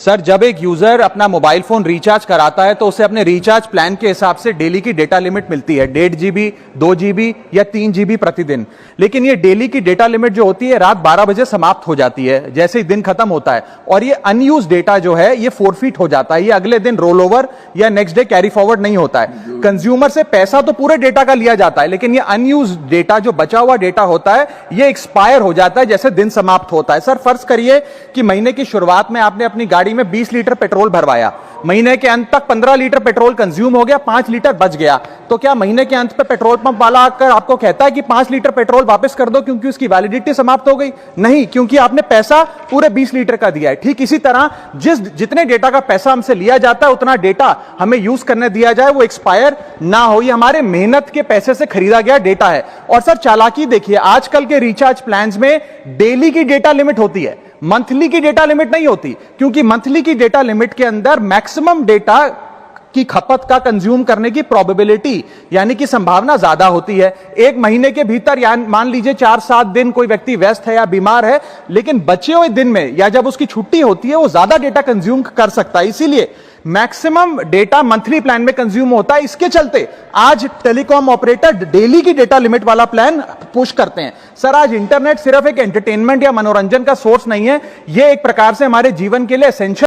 Sir, जब एक user अपना मोबाइल फोन रिचार्ज कराता है तो उसे अपने रिचार्ज प्लान के हिसाब से डेली की डेटा लिमिट मिलती है, 1.5 GB, 2 GB या 3 GB प्रतिदिन। लेकिन ये डेली की डेटा लिमिट जो होती है रात 12 बजे समाप्त हो जाती है, जैसे ही दिन खत्म होता है, और ये अनयूज डेटा जो है ये फोरफीट हो जाता है, ये अगले दिन रोल ओवर या नेक्स्ट डे कैरी फॉरवर्ड नहीं होता है। कंज्यूमर से पैसा तो पूरे डेटा का लिया जाता है, लेकिन ये अनयूज डेटा, जो बचा हुआ डेटा होता है, ये एक्सपायर हो जाता है जैसे दिन समाप्त होता है। सर, फर्ज करिए कि महीने की शुरुआत में आपने अपनी गाड़ी में 20 लीटर पेट्रोल भरवाया, महीने के अंत तक 15 लीटर पेट्रोल कंज्यूम हो गया, 5 लीटर बच गया, तो क्या महीने के अंत पे पेट्रोल पंप वाला आकर आपको कहता है कि 5 लीटर पेट्रोल वापस कर दो क्योंकि उसकी वैलिडिटी समाप्त हो गई? नहीं, क्योंकि आपने पैसा पूरे 20 लीटर का दिया है। ठीक इसी तरह जितने डेटा का पैसा हमसे लिया जाता है उतना डेटा हमें यूज करने दिया जाए, वो एक्सपायर ना हो। ये हमारे मेहनत के पैसे से खरीदा गया डेटा है। और सर, चालाकी देखिए, आजकल के रिचार्ज प्लान्स में डेली की डेटा लिमिट होती है, मंथली की डेटा लिमिट नहीं होती, क्योंकि मंथली की डेटा लिमिट के अंदर मैक्सिमम डेटा की खपत का कंज्यूम करने की प्रोबेबिलिटी यानी कि संभावना ज्यादा होती है। एक महीने के भीतर या मान लीजिए 4-7 दिन कोई व्यक्ति व्यस्त है या बीमार है, लेकिन बचे हुए दिन में या जब उसकी छुट्टी होती है वो ज्यादा डेटा कंज्यूम कर सकता है। इसीलिए मैक्सिमम डेटा मंथली प्लान में कंज्यूम होता है। इसके चलते आज टेलीकॉम ऑपरेटर डेली की डेटा लिमिट वाला प्लान पुश करते हैं। सर, आज इंटरनेट सिर्फ एक एंटरटेनमेंट या मनोरंजन का सोर्स नहीं है, यह एक प्रकार से हमारे जीवन के लिए एसेंशियल